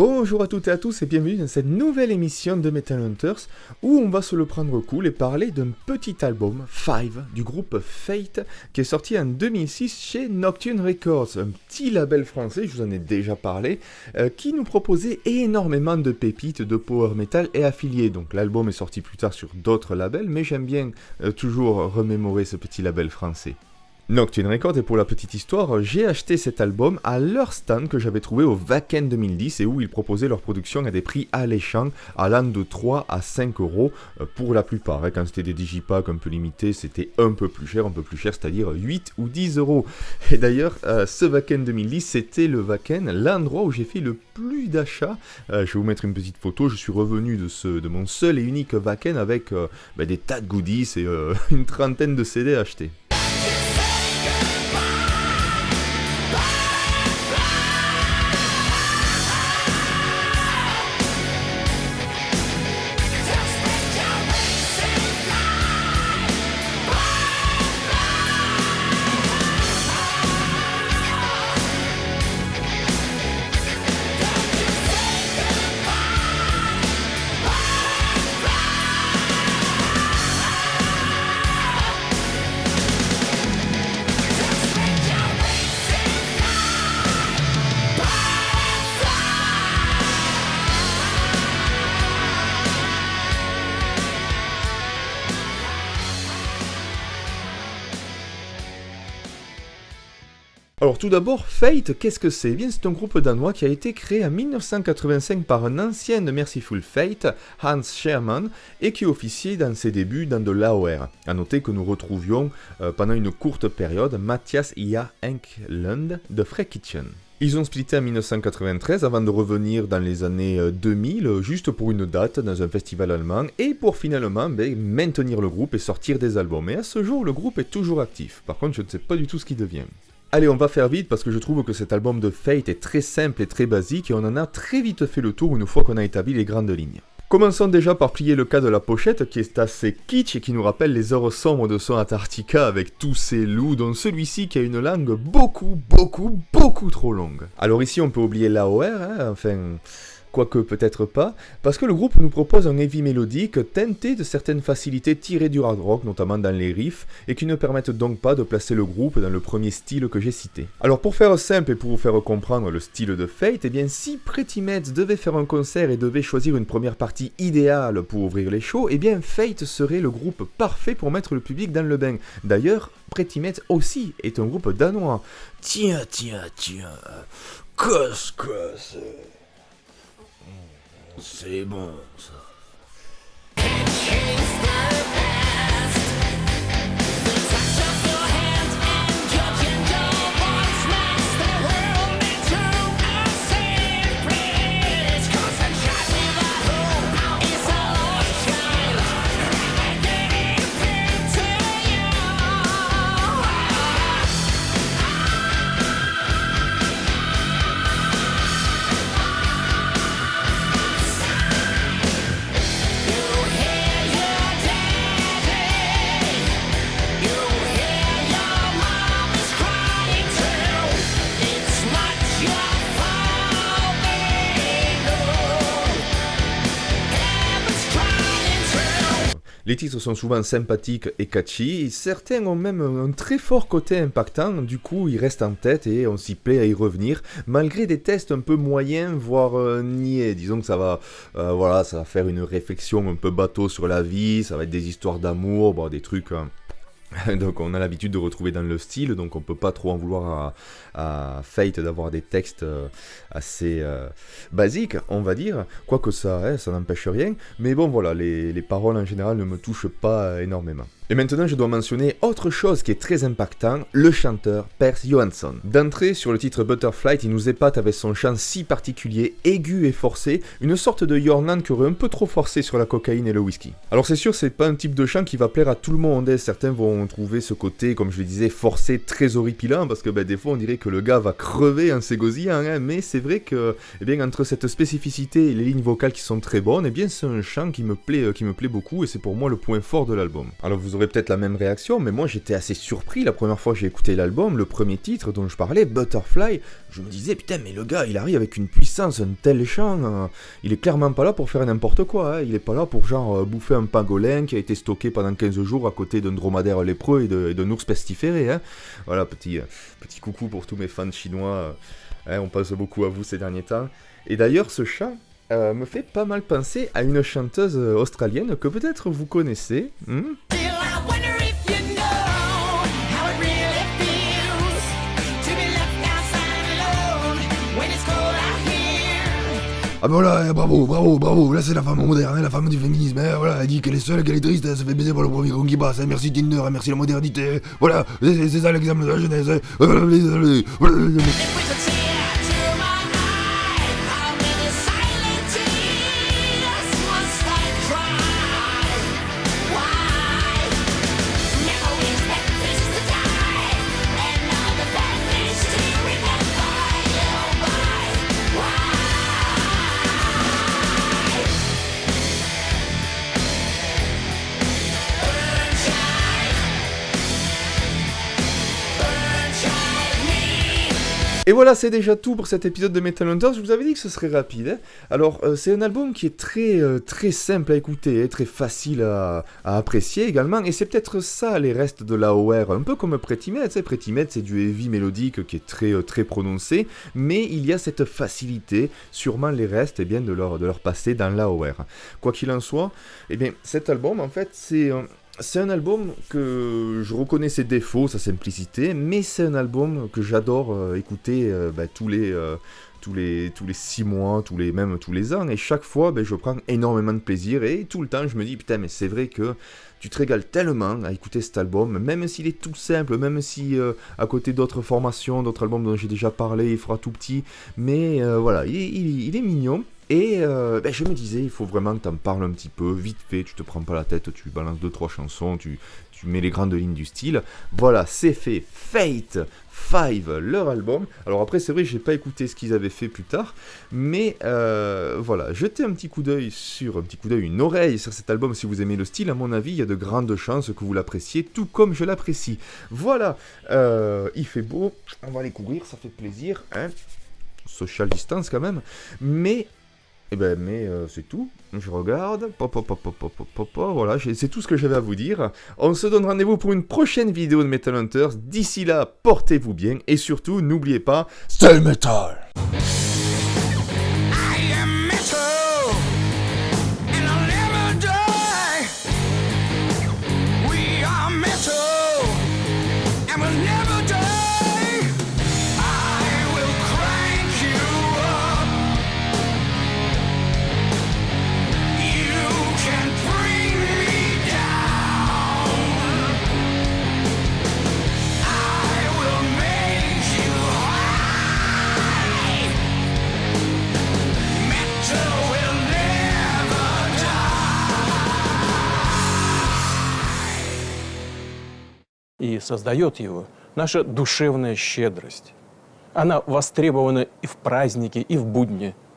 Bonjour à toutes et à tous et bienvenue dans cette nouvelle émission de Metal Hunters où on va se le prendre cool et parler d'un petit album, Five, du groupe Fate, qui est sorti en 2006 chez Nocturne Records, un petit label français, je vous en ai déjà parlé, qui nous proposait énormément de pépites de power metal et affiliés. Donc l'album est sorti plus tard sur d'autres labels, mais j'aime bien toujours remémorer ce petit label français. Nocturne Records, et pour la petite histoire, j'ai acheté cet album à leur stand que j'avais trouvé au Wacken 2010 et où ils proposaient leur production à des prix alléchants, allant de 3 à 5 euros pour la plupart. Quand c'était des digipacks un peu limités, c'était un peu plus cher, c'est-à-dire 8 ou 10 euros. Et d'ailleurs, ce Wacken 2010, c'était le Wacken, l'endroit où j'ai fait le plus d'achats. Je vais vous mettre une petite photo, je suis revenu de mon seul et unique Wacken avec des tas de goodies et une trentaine de CD achetés. Alors tout d'abord, Fate, qu'est-ce que c'est ? Eh bien, c'est un groupe danois qui a été créé en 1985 par un ancien de Merciful Fate, Hans Scherman, et qui officiait dans ses débuts dans de l'AOR. A noter que nous retrouvions pendant une courte période Mathias Ia Enklund de Freak Kitchen. Ils ont splitté en 1993 avant de revenir dans les années 2000, juste pour une date dans un festival allemand, et pour finalement maintenir le groupe et sortir des albums. Et à ce jour, le groupe est toujours actif. Par contre, je ne sais pas du tout ce qu'il devient. Allez, on va faire vite parce que je trouve que cet album de Fate est très simple et très basique et on en a très vite fait le tour une fois qu'on a établi les grandes lignes. Commençons déjà par plier le cas de la pochette qui est assez kitsch et qui nous rappelle les heures sombres de son Antarctica avec tous ces loups, dont celui-ci qui a une langue beaucoup trop longue. Alors ici on peut oublier l'AOR, quoique peut-être pas, parce que le groupe nous propose un heavy mélodique teinté de certaines facilités tirées du hard rock, notamment dans les riffs, et qui ne permettent donc pas de placer le groupe dans le premier style que j'ai cité. Alors pour faire simple et pour vous faire comprendre le style de Fate, eh bien si Pretty Meds devait faire un concert et devait choisir une première partie idéale pour ouvrir les shows, eh bien Fate serait le groupe parfait pour mettre le public dans le bain. D'ailleurs, Pretty Meds aussi est un groupe danois. Tiens, qu'est-ce c'est bon, ça. Les titres sont souvent sympathiques et catchy, et certains ont même un très fort côté impactant, du coup ils restent en tête et on s'y plaît à y revenir, malgré des tests un peu moyens, voire niais. Disons que ça va faire une réflexion un peu bateau sur la vie, ça va être des histoires d'amour, des trucs... Donc on a l'habitude de retrouver dans le style, donc on peut pas trop en vouloir à Fate d'avoir des textes assez basiques, on va dire, quoique ça n'empêche rien, mais bon voilà, les paroles en général ne me touchent pas énormément. Et maintenant je dois mentionner autre chose qui est très impactant, le chanteur Per Johansson. D'entrée sur le titre Butterflight, il nous épate avec son chant si particulier, aigu et forcé, une sorte de Jornan qui aurait un peu trop forcé sur la cocaïne et le whisky. Alors c'est sûr, c'est pas un type de chant qui va plaire à tout le monde, certains vont ont trouvé ce côté, comme je le disais, forcé, très horripilant, parce que des fois on dirait que le gars va crever en s'égosillant, hein, mais c'est vrai que, entre cette spécificité et les lignes vocales qui sont très bonnes, c'est un chant qui me plaît beaucoup, et c'est pour moi le point fort de l'album. Alors vous aurez peut-être la même réaction, mais moi j'étais assez surpris la première fois que j'ai écouté l'album, le premier titre dont je parlais, Butterfly, je me disais, putain, mais le gars, il arrive avec une puissance, un tel chant, il est clairement pas là pour faire n'importe quoi, hein. Il est pas là pour genre bouffer un pangolin qui a été stocké pendant 15 jours à côté d'un dromadaire lépreux et d'un ours pestiféré, hein. Voilà, petit coucou pour tous mes fans chinois, on pense beaucoup à vous ces derniers temps. Et d'ailleurs, ce chant me fait pas mal penser à une chanteuse australienne que peut-être vous connaissez. Ah ben voilà, bravo, là c'est la femme moderne, hein, la femme du féminisme, hein, voilà, elle dit qu'elle est seule, qu'elle est triste, elle se fait baiser par le premier con qui passe, hein, merci Tinder, hein, merci la modernité, voilà, c'est ça l'exemple de la jeunesse, hein. Et voilà, c'est déjà tout pour cet épisode de Metal Hunters. Je vous avais dit que ce serait rapide, hein. Alors, c'est un album qui est très simple à écouter, hein, très facile à apprécier également, et c'est peut-être ça les restes de l'AOR, un peu comme Pretty Mad, c'est du heavy mélodique qui est très prononcé, mais il y a cette facilité, sûrement les restes, de leur passer dans l'AOR. Quoi qu'il en soit, cet album, en fait, c'est un album que je reconnais ses défauts, sa simplicité, mais c'est un album que j'adore écouter tous les 6 mois, tous les ans, et chaque fois je prends énormément de plaisir, et tout le temps je me dis putain mais c'est vrai que tu te régales tellement à écouter cet album, même s'il est tout simple, même si à côté d'autres formations, d'autres albums dont j'ai déjà parlé, il fera tout petit, mais voilà, il est mignon. Et je me disais, il faut vraiment que t'en parles un petit peu, vite fait, tu te prends pas la tête, tu balances 2-3 chansons, tu mets les grandes lignes du style. Voilà, c'est fait. Fate 5, leur album. Alors après, c'est vrai, j'ai pas écouté ce qu'ils avaient fait plus tard, mais voilà, jetez un petit coup d'œil, une oreille sur cet album si vous aimez le style. À mon avis, il y a de grandes chances que vous l'appréciez, tout comme je l'apprécie. Voilà, il fait beau, on va aller courir, ça fait plaisir, hein. Social distance quand même, mais c'est tout. Je regarde. Voilà, c'est tout ce que j'avais à vous dire. On se donne rendez-vous pour une prochaine vidéo de Metal Hunters. D'ici là, portez-vous bien et surtout, n'oubliez pas, Stay metal! И создает его наша душевная щедрость. Она востребована и в праздники, и в будни.